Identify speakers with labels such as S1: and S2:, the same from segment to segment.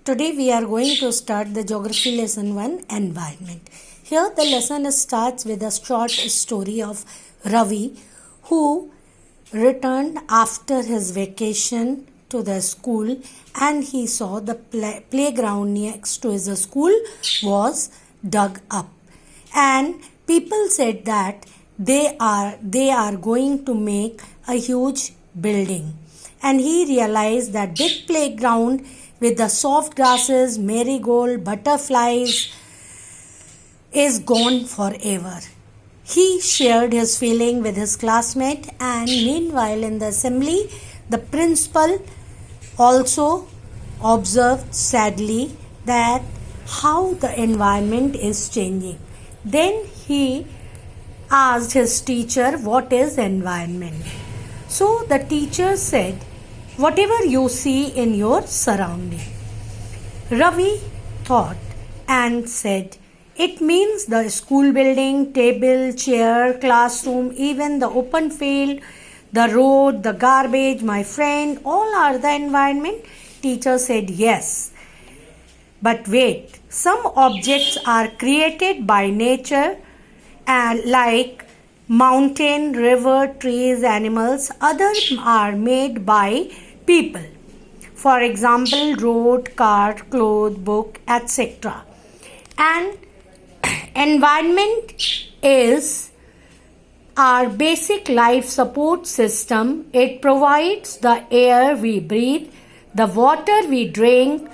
S1: Today we are going to start the geography lesson 1, environment. Here the lesson starts with a short story of Ravi, who returned after his vacation to the school, and he saw the playground next to his school was dug up, and people said that they are going to make a huge building. And he realized that big playground with the soft grasses, marigold, butterflies is gone forever. He shared his feeling with his classmate, and meanwhile in the assembly, the principal also observed sadly that how the environment is changing. Then he asked his teacher, what is environment? So the teacher said, whatever you see in your surrounding. Ravi thought and said, it means the school building, table, chair, classroom, even the open field, the road, the garbage, my friend, all are the environment. Teacher said, yes. But wait, some objects are created by nature, and like mountain, river, trees, animals. Others are made by people. For example, road, car, clothes, book, etc. And environment is our basic life support system. It provides the air we breathe, the water we drink,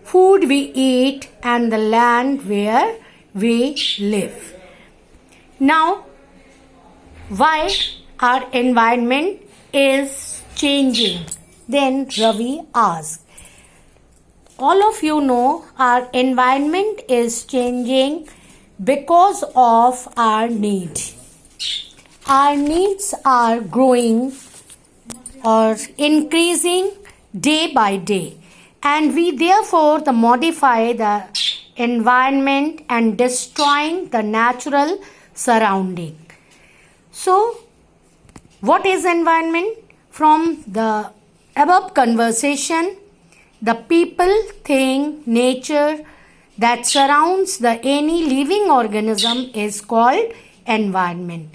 S1: food we eat, and the land where we live. Now, why our environment is changing? Then Ravi asked. All of you know our environment is changing because of our need. Our needs are growing or increasing day by day, and we therefore modify the environment and destroying the natural surrounding. So, what is environment? From the above conversation, the people, thing, nature that surrounds the any living organism is called environment.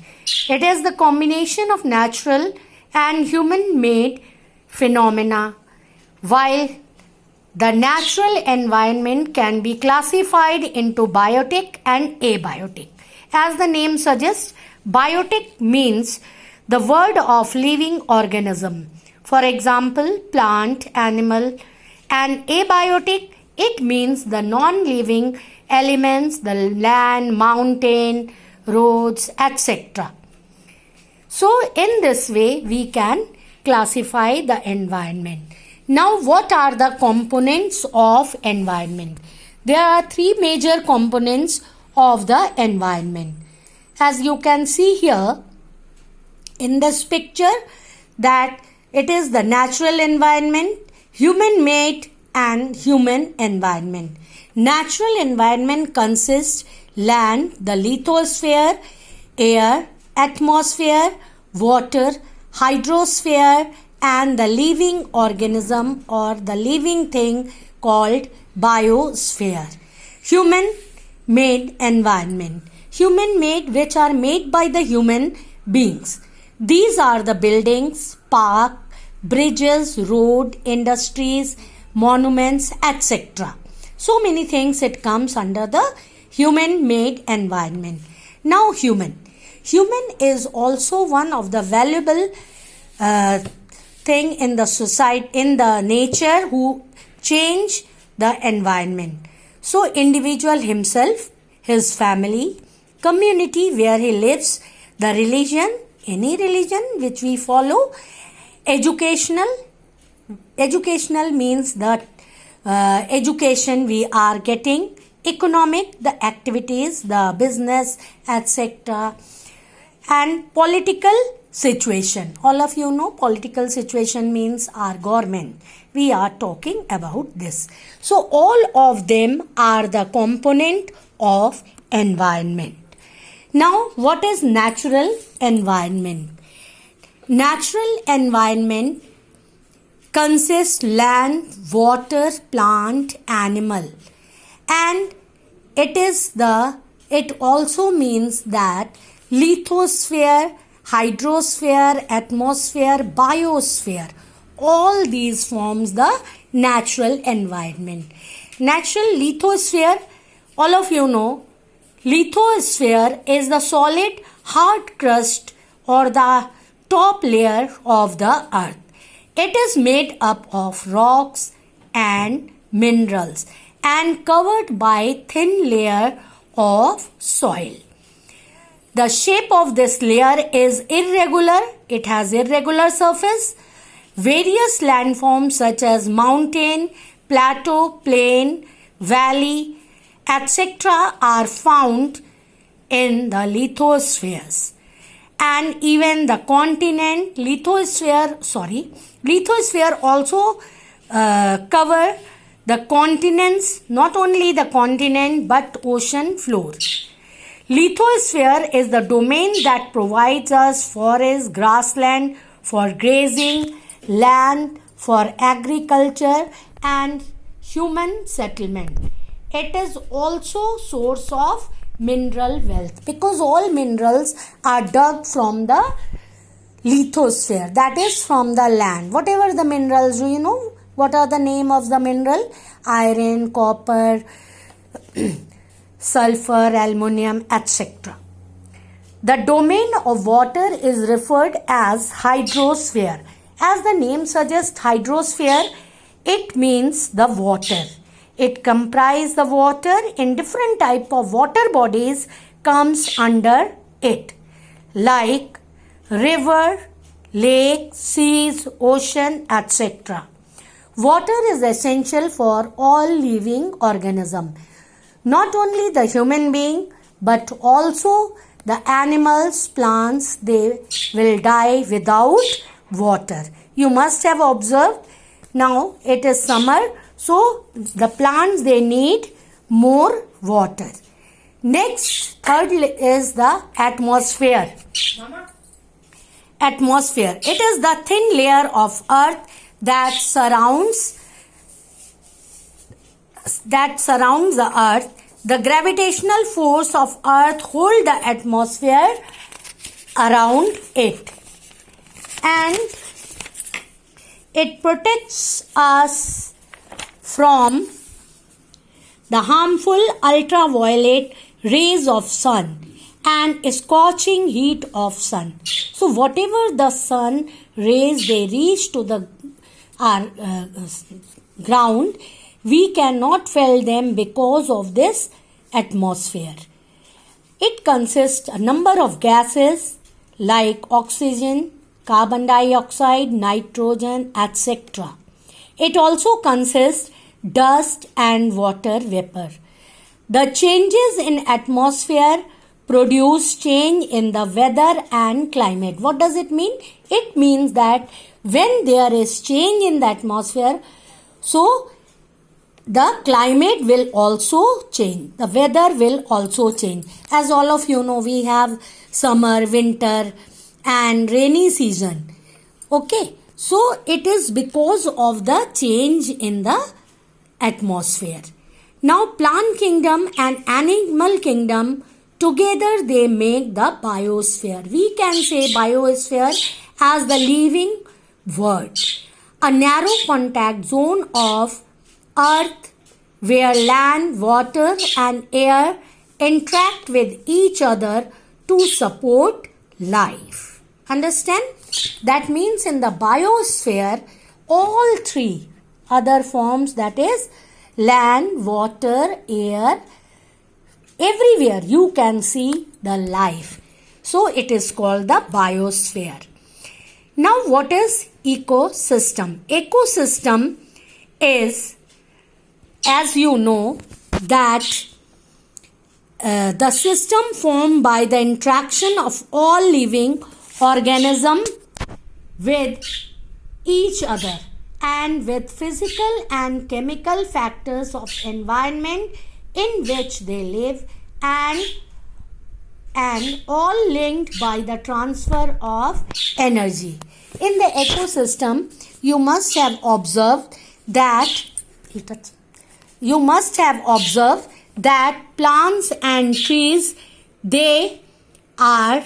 S1: It is the combination of natural and human-made phenomena. While the natural environment can be classified into biotic and abiotic. As the name suggests, biotic means the word of living organism. For example, plant, animal, and abiotic, it means the non-living elements, the land, mountain, roads, etc. So, in this way, we can classify the environment. Now, what are the components of environment? There are three major components of the environment. As you can see here in this picture, that it is the natural environment, human-made and human environment. Natural environment consists land, the lithosphere, air, atmosphere, water, hydrosphere, and the living organism or the living thing called biosphere. Human-made environment. Human-made, which are made by the human beings. These are the buildings, park, bridges, road, industries, monuments, etc. So many things it comes under the human-made environment. Now human. Human is also one of the valuable thing in the society, in the nature who change the environment. So individual himself, his family, community where he lives, the religion, any religion which we follow, educational means that education we are getting, economic, the activities, the business, etc. and political situation. All of you know political situation means our government. We are talking about this. So all of them are the component of environment. Now, what is natural environment? Natural environment consists land, water, plant, animal, and it also means that lithosphere, hydrosphere, atmosphere, biosphere, all these forms the natural environment. Natural lithosphere, all of you know, lithosphere is the solid hard crust or the top layer of the earth. It is made up of rocks and minerals and covered by thin layer of soil. The shape of this layer is irregular. It has irregular surface. Various landforms such as mountain, plateau, plain, valley, etc. are found in the lithospheres. And even the continent, lithosphere also cover the continents, not only the continent but ocean floor. Lithosphere is the domain that provides us forest, grassland for grazing, land for agriculture and human settlement. It is also source of mineral wealth because all minerals are dug from the lithosphere, that is from the land. Whatever the minerals, do you know what are the name of the mineral? Iron, copper, sulfur, aluminium, etc. The domain of water is referred as hydrosphere. As the name suggests, hydrosphere, it means the water. It comprises the water in different type of water bodies comes under it, like river, lake, seas, ocean, etc. Water is essential for all living organism. Not only the human being but also the animals, plants, they will die without water. You must have observed, now it is summer, so the plants, they need more water. Next, third is the atmosphere. Atmosphere. It is the thin layer of earth that surrounds the earth. The gravitational force of earth hold the atmosphere around it, and it protects us from the harmful ultraviolet rays of sun and scorching heat of sun. So whatever the sun rays, they reach to the ground, we cannot feel them because of this atmosphere. It consists a number of gases like oxygen, carbon dioxide, nitrogen, etc. It also consists dust and water vapor. The changes in atmosphere produce change in the weather and climate. What does it mean? It means that when there is change in the atmosphere, so the climate will also change. The weather will also change. As all of you know, we have summer, winter and rainy season. Okay. So it is because of the change in the atmosphere. Now plant kingdom and animal kingdom together, they make the biosphere. We can say biosphere as the living world, a narrow contact zone of earth where land, water and air interact with each other to support life. Understand? That means in the biosphere, all three other forms, that is land, water, air, everywhere you can see the life. So it is called the biosphere. Now what is ecosystem? Ecosystem is, as you know, that the system formed by the interaction of all living organisms with each other and with physical and chemical factors of environment in which they live, and all linked by the transfer of energy. In the ecosystem, you must have observed that plants and trees, they are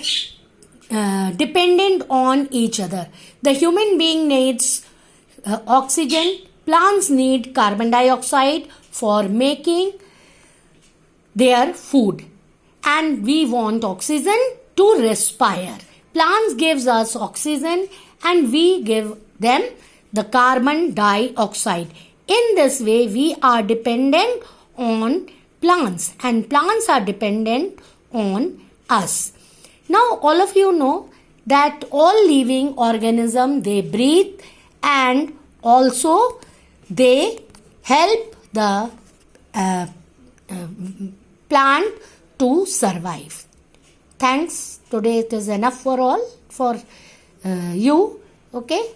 S1: dependent on each other. The human being needs oxygen, plants need carbon dioxide for making their food, and we want oxygen to respire. Plants gives us oxygen and we give them the carbon dioxide. In this way, we are dependent on plants and plants are dependent on us. Now all of you know that all living organisms, they breathe and also they help the plant to survive. Thanks. Today it is enough for all for you. Okay.